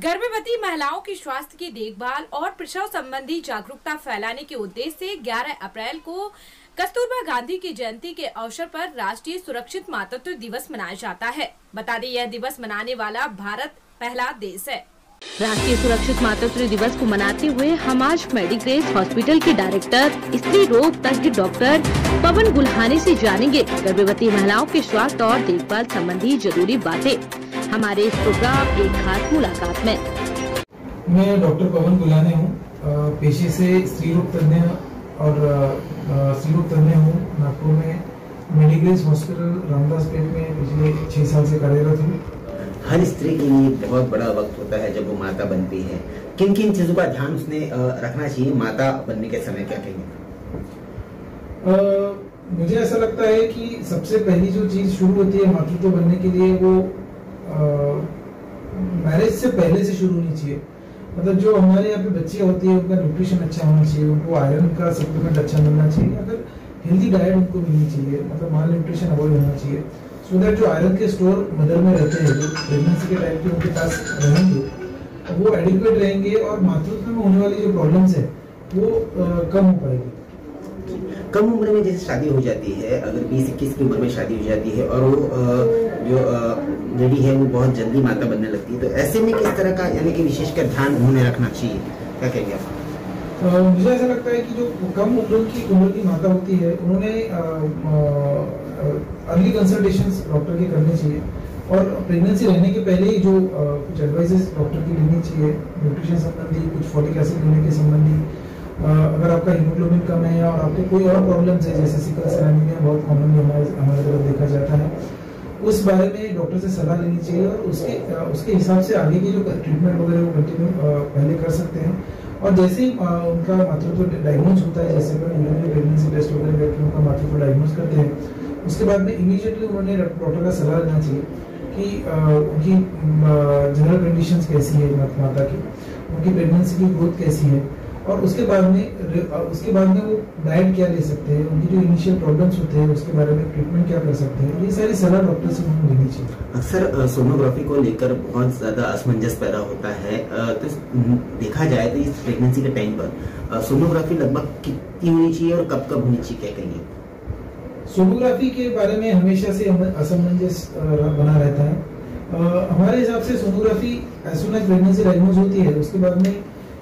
गर्भवती महिलाओं की स्वास्थ्य की देखभाल और प्रसव संबंधी जागरूकता फैलाने के उद्देश्य से 11 अप्रैल को कस्तूरबा गांधी की जयंती के अवसर पर राष्ट्रीय सुरक्षित मातृत्व दिवस मनाया जाता है। बता दें, यह दिवस मनाने वाला भारत पहला देश है। राष्ट्रीय सुरक्षित मातृत्व दिवस को मनाते हुए हम आज मेडिग्रेस हॉस्पिटल के डायरेक्टर स्त्री रोग तज्ञ डॉक्टर पवन गुल्हाने से जानेंगे गर्भवती महिलाओं के स्वास्थ्य और देखभाल संबंधी जरूरी बातें। हमारे इस प्रोग्राम एक खास मुलाकात में मैं डॉक्टर पवन गुल्हाने हूँ, पेशे से स्त्री रोग तज्ञ और स्त्री रोग तज्ञ हूँ। नागपुर में मेडिग्रेस हॉस्पिटल रामदासपेट में पिछले 6 साल से कार्यरत हूँ। हर स्त्री के लिए बहुत बड़ा वक्त होता है जब वो माता बनती है। किन किन चीजों का ध्यान उसने रखना चाहिए माता बनने के समय, क्या कहेंगे? मुझे ऐसा लगता है कि सबसे पहली जो चीज शुरू होती है मातृत्व बनने के लिए वो मैरिज से पहले से शुरू होनी चाहिए। मतलब जो हमारे यहाँ पे बच्चियां होती है उनका न्यूट्रिशन अच्छा होना चाहिए, उनको आयरन का सप्लीमेंट अच्छा मिलना चाहिए, अगर हेल्दी डाइट उनको मिलनी चाहिए, मतलब माल न्यूट्रिशन अवॉइड होना चाहिए, सो दैट जो आयरन के स्टोर मदर में रहते हैं जो प्रेगनेंसी के टाइम पे उनके पास रहेंगे वो एडिक्वेट रहेंगे और मातृत्व में होने वाली जो प्रॉब्लम्स है वो कम हो पाएगी। कम उम्र में जैसे शादी हो जाती है, अगर 20-21 की उम्र में शादी हो जाती है और वो जो लेडी है वो बहुत जल्दी माता बनने लगती है, तो ऐसे में किस तरह का यानी कि विशेषकर ध्यान उन्हें रखना चाहिए, क्या कहेंगे आप? मुझे ऐसा लगता है कि जो कम उम्र की माता होती है उन्होंने अर्ली कंसल्टेशंस डॉक्टर के करने चाहिए और प्रेगनेंसी रहने के पहले ही जो कुछ एडवाइजेस डॉक्टर की लेनी चाहिए, न्यूट्रिशन संबंधी, कुछ फॉलिक एसिड लेने के संबंधी। अगर आपका हीमोग्लोबिन कम है और आपको कोई और प्रॉब्लम्स है जैसे सिकल सेल एनीमिया बहुत कॉमनली हमारे तरफ देखा जाता है, उस बारे में डॉक्टर से सलाह लेनी चाहिए और उसके हिसाब से आगे की जो ट्रीटमेंट वगैरह वो कंटिन्यू पहले कर सकते हैं। और जैसे ही उनका मातृत्व डायग्नोज होता है, जैसे प्रेगनेंसी टेस्ट वगैरह करके उनका मातृत्व डायग्नोज करते हैं, उसके बाद में इमीडिएटली उन्होंने डॉक्टर का सलाह लेना चाहिए कि उनकी जनरल कंडीशंस कैसी है माता की, उनकी प्रेगनेंसी की ग्रोथ कैसी है और उसके बाद में वो डाइट क्या ले सकते हैं, उनकी जो इनिशियल प्रॉब्लम्स होते हैं उसके बारे में ट्रीटमेंट क्या कर सकते हैं, ये सारी सलाह डॉक्टर से उन्हें लेनी चाहिए। अक्सर सोनोग्राफी को लेकर बहुत ज्यादा असमंजस पैदा होता है, तो देखा जाए तो इस प्रेगनेंसी के टाइम पर सोनोग्राफी लगभग कितनी होनी चाहिए और कब कब होनी चाहिए, क्या कहेंगे? सोनोग्राफी के बारे में हमेशा से असमंजस बना रहता है। हमारे हिसाब से sonography as soon as pregnancy diagnose होती है उसके बाद में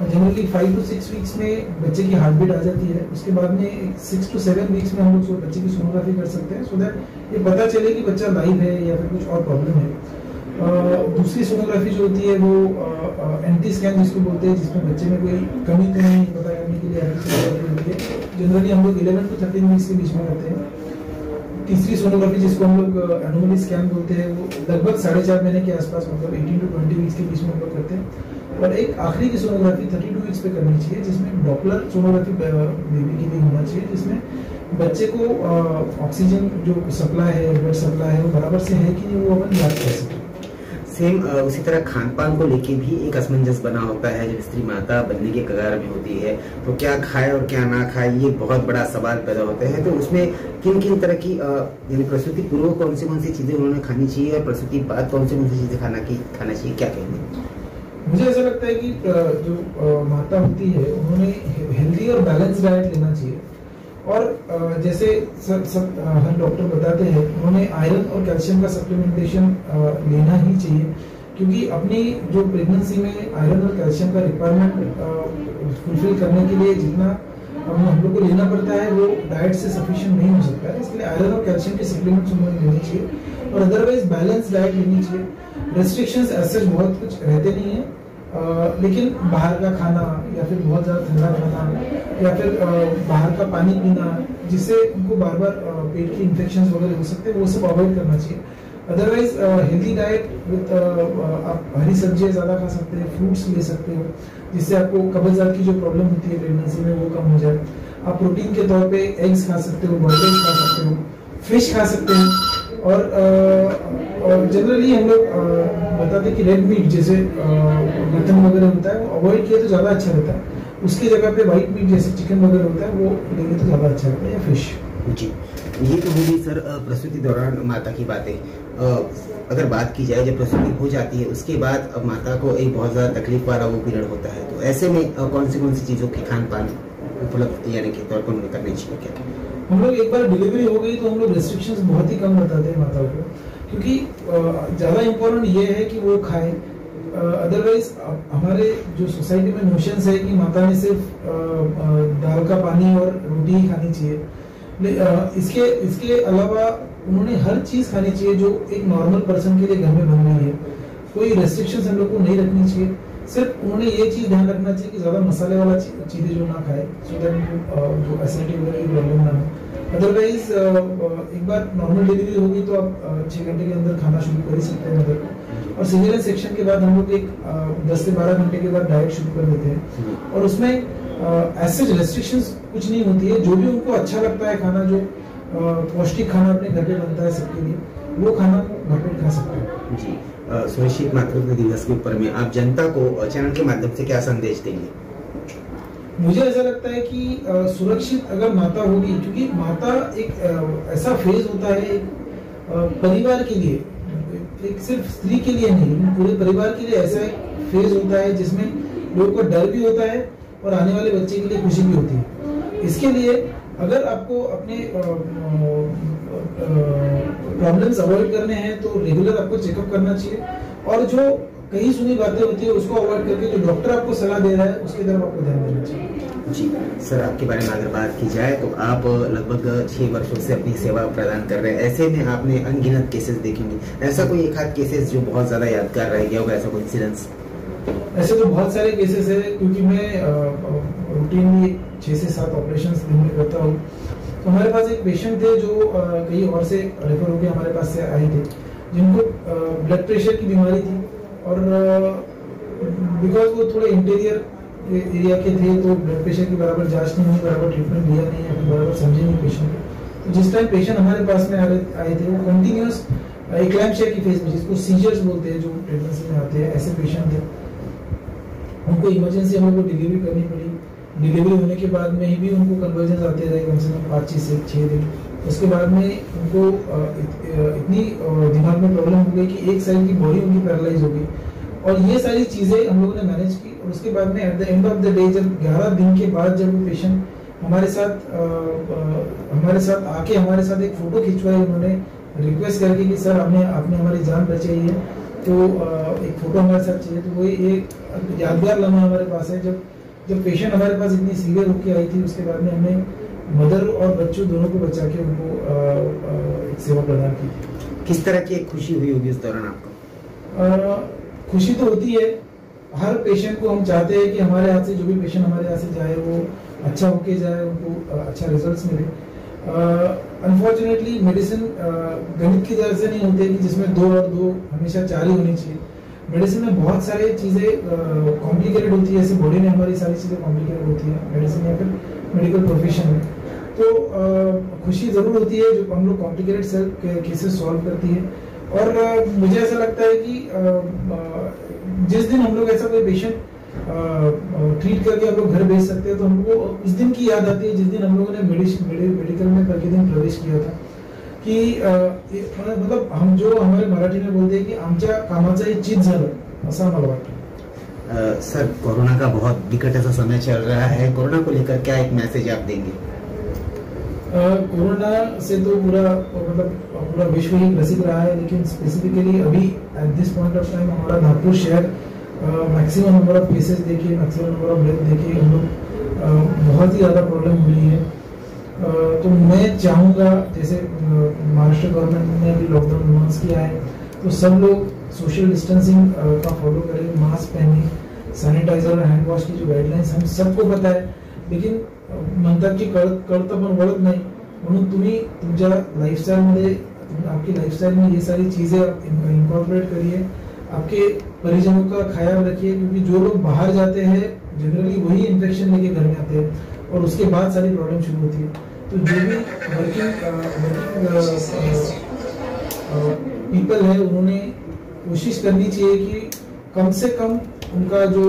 जनरली 5 to 6 वीक्स में बच्चे की हार्ट बीट आ जाती है, उसके बाद में 6 to 7 वीक्स में हम लोग बच्चे की सोनोग्राफी कर सकते हैं, सो दैट ये पता चले कि बच्चा लाइव है या फिर कुछ और प्रॉब्लम है। दूसरी सोनोग्राफी जो होती है वो एंटी स्कैन जिसको बोलते हैं, जिसमें बच्चे में कोई कमी तो नहीं पता करने के लिए सोनोग्राफी होती है। जनरली हम लोग 11 to 13 वीक्स के बीच में करते हैं। तीसरी सोनोग्राफी जिसको हम लोग एनोमली स्कैन बोलते हैं वो लगभग 4.5 महीने के आसपास, मतलब 18 to 20 वीक्स के बीच में हम लोग करते हैं। और एक आखिरी की सोनोग्राफी 32 वीक्स पे करनी चाहिए, जिसमें डॉपलर सोनोग्राफी बेबी के लिए होना चाहिए, जिसमें बच्चे को ऑक्सीजन जो सप्लाई है, ब्लड सप्लाई है वो बराबर से है कि नहीं वो अपन याद कर सकें। सेम उसी तरह खान पान को लेके भी एक असमंजस बना होता है जब स्त्री माता बनने के कगार में होती है, तो क्या खाए और क्या ना खाए ये बहुत बड़ा सवाल पैदा होते हैं। तो उसमें किन किन तरह की यानी प्रसूति पूर्व कौन सी चीजें उन्होंने खानी चाहिए और प्रसूति बाद कौन सी चीजें खाना चाहिए, क्या कहेंगे? मुझे ऐसा लगता है कि जो माता होती है उन्होंने हेल्दी और बैलेंस डाइट लेना चाहिए और जैसे हर डॉक्टर बताते हैं उन्होंने आयरन और कैल्शियम का सप्लीमेंटेशन लेना ही चाहिए, क्योंकि अपनी जो प्रेगनेंसी में आयरन और कैल्शियम का रिक्वायरमेंट फुलफिल करने के लिए जितना हम लोग को लेना पड़ता है वो डाइट से सफिशिएंट नहीं हो सकता है। इसलिए आयरन और कैल्शियम के सप्लीमेंट्स उन्होंने लेने चाहिए और अदरवाइज बैलेंस डाइट लेनी चाहिए। रेस्ट्रिक्शंस ऐसे बहुत कुछ रहते नहीं है, लेकिन बाहर का खाना या फिर बहुत ज़्यादा ठंडा खाना या फिर बाहर का पानी पीना जिससे उनको बार बार पेट की इन्फेक्शंस वगैरह हो सकते हैं, वो सब अवॉइड करना चाहिए। अदरवाइज हेल्दी डाइट विद आप हरी सब्जियाँ ज़्यादा खा सकते हैं, फ्रूट्स ले सकते हो जिससे आपको कब्ज़ियत की जो प्रॉब्लम होती है प्रेगनेंसी में वो कम हो जाए। आप प्रोटीन के तौर पे एग्स खा सकते हो, बॉइल्ड एग्स खा सकते हो, फिश खा सकते हैं और जनरली हम लोग बताते हैं कि रेड मीट जैसे मटन वगैरह होता है वो अवॉइड किया तो ज़्यादा अच्छा रहता है, उसकी जगह पे वाइट मीट जैसे चिकन वगैरह होता है वो लेंगे तो ज़्यादा अच्छा रहता है, या फिश। जी, ये तो होगी सर प्रसूति दौरान माता की बातें। अगर बात की जाए जब प्रसूति हो जाती है उसके बाद माता को एक बहुत ज़्यादा तकलीफ वाला वो पीरियड होता है, तो ऐसे में कौन सी चीज़ों की खान पान उपलब्ध यानी के तौर पर उन्हें करनी चाहिए क्या? हम लोग एक बार डिलीवरी हो गई तो हम लोग रेस्ट्रिक्शंस बहुत ही कम बताते हैं माताओं को, क्योंकि ज़्यादा इम्पोर्टेंट ये है कि वो खाए। अदरवाइज हमारे जो सोसाइटी में नोशंस है कि माता ने सिर्फ दाल का पानी और रोटी ही खानी चाहिए। इसके अलावा उन्होंने हर चीज खानी चाहिए जो एक नॉर्मल पर्सन के लिए घर में बन रही है। कोई रेस्ट्रिक्शंस हम लोग को नहीं रखनी चाहिए। सिर्फ उन्होंने ये चीज ध्यान रखना चाहिए कि ज्यादा मसाले वाला चीजें जो ना खाए, सो दैट जो एसिडिटी वगैरह की प्रॉब्लम ना हो। अदरवाइज एक बार नॉर्मल डिलीवरी होगी तो आप 6 घंटे के अंदर खाना शुरू कर ही सकते हैं मदर को। और सिजेरियन सेक्शन के बाद हम लोग एक 10 से 12 घंटे के बाद डाइट शुरू कर देते हैं, और उसमें ऐसे रेस्ट्रिक्शंस कुछ नहीं होती है। जो भी उनको अच्छा लगता है खाना, जो पौष्टिक खाना अपने घर पे बनता है सबके लिए, वो खाना घर पे खा सकते हैं। जी, सुरक्षित मातृत्व दिवस के ऊपर में आप जनता को चैनल के माध्यम से क्या संदेश देंगे? मुझे ऐसा लगता है कि सुरक्षित अगर माता होगी, क्योंकि माता एक ऐसा फेज होता है एक परिवार के लिए, एक सिर्फ स्त्री के लिए नहीं, पूरे परिवार के लिए ऐसा एक फेज होता है जिसमें लोगों को डर भी होता है और आने वाले बच्चे के लिए खुशी भी होती है। इसके लिए अगर आपको अपने प्रॉब्लम्स अवॉइड करने हैं तो रेगुलर आपको चेकअप करना चाहिए, और जो कहीं सुनी बातें होती है उसको अवॉइड करके जो डॉक्टर आपको सलाह दे रहा है उसकी तरफ आपको ध्यान देना चाहिए। जी सर, आपके बारे में अगर बात की जाए तो आप लगभग 6 वर्षों से अपनी सेवा प्रदान कर रहे हैं। ऐसे में आपने अनगिनत केसेस देखेंगे, ऐसा कोई एक आध केसेस जो बहुत ज्यादा यादगार रह गया होगा, ऐसा कोई इंसिडेंस? ऐसे तो बहुत सारे केसेस है, क्योंकि मैं रूटीनली 6 से 7 ऑपरेशन दिन में करता हूँ। तो हमारे पास एक पेशेंट थे जो कहीं और से रेफर होकर हमारे पास से आए थे, जिनको ब्लड प्रेशर की बीमारी थी, और बिकॉज वो थोड़े इंटीरियर एरिया के थे तो ब्लड प्रेशर की बराबर जांच नहीं हुई, बराबर ट्रीटमेंट लिया नहीं, या फिर बराबर समझे नहीं पेशेंट। तो जिस टाइम पेशेंट हमारे पास में आए थे वो कंटिन्यूस एक्लैम्पशिया की फेज में, जिसको सीजर्स बोलते हैं, जो प्रेगनेंसी में आते हैं, ऐसे पेशेंट थे। उनको इमरजेंसी हम लोग को डिलीवरी करनी पड़ी। डिलीवरी होने के बाद में भी उनको कन्वर्जन आते रहे कम से कम 5 से 6 दिन। उसके बाद में उनको इतनी दिमाग में प्रॉब्लम हो गई कि एक साइड की बॉडी उनकी पैरालाइज हो गई, और ये सारी चीजें हम लोगों ने मैनेज की। और उसके बाद में at the end of the day, जब 11 दिन के बाद जब वो पेशेंट हमारे साथ आके हमारे साथ एक फोटो खिंचवाई, उन्होंने रिक्वेस्ट करके कि सर आपने हमारी जान बचाई है, तो एक फोटो हमारे साथ चाहिए। तो वही एक यादगार लम्हा हमारे पास है, जब पेशेंट हमारे पास इतनी सीवियर होकर आई थी। उसके बाद में हमने मदर और बच्चों दोनों को बचा के उनको एक सेवा प्रदान की। किस तरह की खुशी हुई होगी उस दौरान आपको? खुशी तो होती है, हर पेशेंट को हम चाहते हैं कि हमारे हाथ से जो भी पेशेंट हमारे हाथ से जाए वो अच्छा होके जाए, उनको अच्छा रिजल्ट्स मिले। अनफॉर्चुनेटली मेडिसिन गणित की तरह से नहीं होती है कि जिसमें 2 और 2 हमेशा 4 ही होनी चाहिए। मेडिसिन में बहुत सारी चीज़ें कॉम्प्लिकेटेड होती है, ऐसे बॉडी में हमारी सारी चीज़ें कॉम्प्लिकेटेड होती है मेडिसिन या फिर मेडिकल प्रोफेशन में। तो खुशी ज़रूर होती है जो हम लोग कॉम्प्लिकेटेड केसेस सॉल्व करती है। और मुझे ऐसा लगता है कि जिस दिन हम लोग ऐसा कोई पेशेंट ट्रीट करके हम लोग घर भेज सकते हैं, तो हमको उस दिन की याद आती है जिस दिन हम लोगों ने मेडिकल में प्रतिदिन प्रवेश किया था। कि मतलब हम जो हमारे मराठी में बोलते हैं कि आमच्या कामाचं एक चीज झालं, असं आम्हाला वाटतं। सर, कोरोना का बहुत विकट ऐसा समय चल रहा है, कोरोना को लेकर क्या एक मैसेज आप देंगे? कोरोना से तो पूरा विश्व ही ग्रसित रहा है, लेकिन स्पेसिफिकली अभी at this point of time हमारा नागपुर शहर मैक्सिमम नंबर ऑफ केसेस देखिए, मैक्सिमम नंबर ऑफ डेथ देखिए, हम लोग बहुत ही ज़्यादा प्रॉब्लम हुई है। तो मैं चाहूँगा, जैसे महाराष्ट्र गवर्नमेंट ने अभी लॉकडाउन अनाउंस किया है, तो सब लोग सोशल डिस्टेंसिंग का फॉलो करें, मास्क पहने, सॅनिटायझर और हैंड वॉश की जो गाइडलाइंस हम सबको पता है, लेकिन म्हणतात की कळतं पण वळत नाही, म्हणून तुम्ही तुमच्या लाईफस्टाईलमध्ये, आपकी लाईफस्टाईल में ये सारी चीज़ें इनकॉर्पोरेट करिए। आपके परिजनों का ख्याल रखिए, क्योंकि जो लोग बाहर जाते हैं जनरली वही इन्फेक्शन लेके घर में आते हैं, और उसके बाद सारी प्रॉब्लम शुरू होती है। तो जो भी वर्किंग पीपल है, उन्होंने कोशिश करनी चाहिए कि कम से कम उनका जो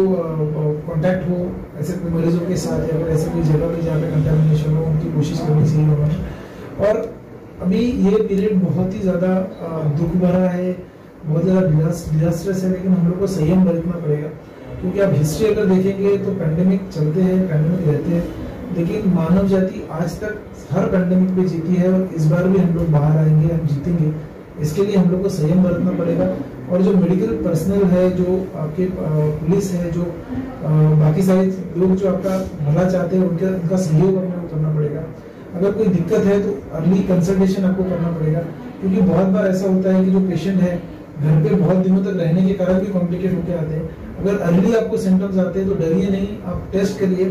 कांटेक्ट हो ऐसे मरीजों के साथ, या फिर ऐसे कोई जगह पे जहाँ पे कंटामिनेशन हो, उनकी कोशिश करनी चाहिए उन्होंने। और अभी ये पीरियड बहुत ही ज़्यादा दुख भरा है, बहुत ज़्यादा डिजास्टरस है, लेकिन हम लोग को संयम बरतना पड़ेगा, क्योंकि आप हिस्ट्री अगर देखेंगे तो पैंडेमिक चलते हैं, पैंडेमिक रहते हैं, लेकिन मानव जाति आज तक हर पैंडेमिक पे जीती है और इस बार भी हम लोग बाहर आएंगे, हम जीतेंगे। इसके लिए हम लोग को संयम बरतना पड़ेगा। और जो मेडिकल पर्सनल है, जो आपके पुलिस है, जो बाकी सारे लोग जो आपका भला चाहते हैं, उनका सहयोग हमें करना पड़ेगा। अगर कोई दिक्कत है तो अर्ली कंसल्टेशन आपको करना पड़ेगा, क्योंकि बहुत बार ऐसा होता है कि जो पेशेंट है घर पे बहुत दिनों तक रहने के कारण भी कॉम्प्लिकेट होकर आते हैं। अगर अर्ली आपको सिम्टम्स आते हैं तो डरिए नहीं, आप टेस्ट करिए,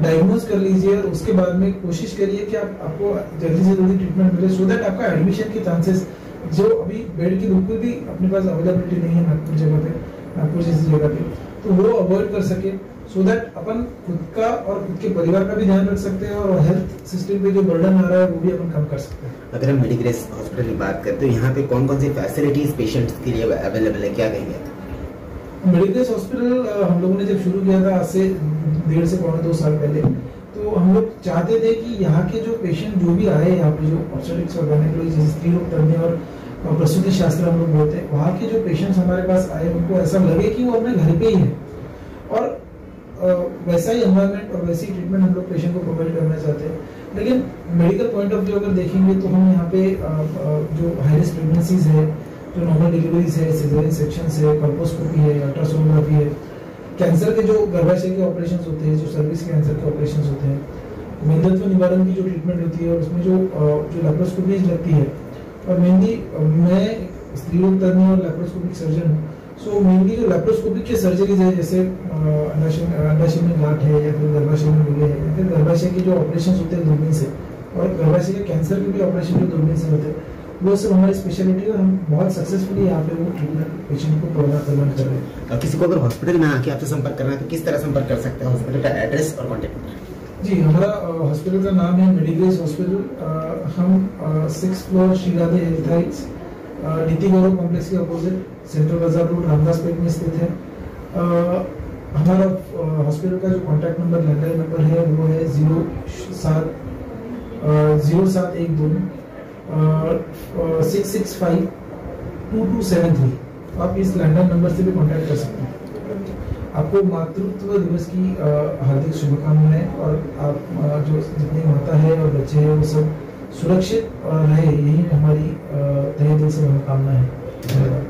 डायग्नोज कर लीजिए और उसके बाद में कोशिश करिए कि आपको जल्दी से जल्दी ट्रीटमेंट मिले, सो दैट आपका एडमिशन के चांसेस, जो अभी बेड की बिल्कुल भी अपने पास अवेलेबिलिटी नहीं है नागपुर जगह पे, नागपुर जैसी जगह पे, तो वो अवॉइड कर सके, सो दैट अपन खुद का और खुद के परिवार का भी ध्यान रख सकते हैं और हेल्थ सिस्टम पे जो बर्डन आ रहा है वो भी अपन कम कर सकते हैं। अगर हम मेडिग्रेस हॉस्पिटल की बात करते हैं, यहाँ पे कौन कौन सी फैसिलिटीज पेशेंट्स के लिए अवेलेबल है, क्या कहेंगे? मेडिग्रेस हॉस्पिटल हम लोगों ने जब शुरू किया था आज से 1.5 से 2 साल पहले, तो हम लोग चाहते थे कि यहाँ के जो पेशेंट जो भी आए, यहाँ पे जो ऑब्स्टेट्रिक्स और गायनेकोलॉजी, स्त्री रोग तज्ञ और प्रसूति शास्त्र हम लोग बोलते हैं, वहाँ के जो पेशेंट्स हमारे पास आए उनको ऐसा लगे कि वो अपने घर पे ही है, और वैसा ही एनवायरनमेंट और वैसी ट्रीटमेंट हम लोग पेशेंट को प्रोवाइड करना चाहते हैं। लेकिन मेडिकल पॉइंट ऑफ व्यू अगर देखेंगे तो हम यहाँ पे जो हाई रिस्क प्रेगनेंसीज है, जो नॉर्मल डिलीवरीज है, सिजेरियन सेक्शंस है, कॉल्पोस्कोपी है, अल्ट्रासोनोग्राफी है, कैंसर के जो गर्भाशय के ऑपरेशंस होते हैं, जो सर्विस कैंसर के ऑपरेशंस होते हैं, मेदत्व निवारण की जो ट्रीटमेंट होती है और उसमें जो लैप्रोस्कोपी लगती है, और मेनली मैं स्त्री रोग तज्ञ और लैप्रोस्कोपिक सर्जन हूँ, सो मेनली जो लैप्रोस्कोपिक के सर्जरीज है, जैसे अंडाशय में गांठ है या फिर गर्भाशय में मिले है या फिर गर्भाशय के जो ऑपरेशन होते हैं दूरबीन से, और गर्भाशय के कैंसर के भी ऑपरेशन जो दूरबीन से होते हैं, वो सब हमारी स्पेशलिटी है और हम बहुत सक्सेसफुली यहाँ पे वो ट्रीटमेंट पेशेंट को प्रदान कर रहे हैं। किसी को अगर हॉस्पिटल में आके आपसे संपर्क करना है तो किस तरह संपर्क कर सकते हैं? हॉस्पिटल का एड्रेस और कॉन्टेक्ट नंबर? जी, हमारा हॉस्पिटल का नाम है मेडिग्रेस हॉस्पिटल। हम 6th floor Shri Radhe health Heights, नीति गौरव कॉम्प्लेक्स के अपोजिट सेंट्रल बाजार रोड, रामदासपेट में स्थित है। हमारा हॉस्पिटल का जो कॉन्टैक्ट नंबर, लैंडलाइन नंबर है, वो है 0712 665 2273। आप इस लैंडलाइन नंबर से भी कांटेक्ट कर सकते हैं। आपको मातृत्व दिवस की हार्दिक शुभकामनाएं, और आप जो जितनी माता है और बच्चे हैं वो सब सुरक्षित रहे, यही हमारी तहे दिल से मनोकामना है। धन्यवाद।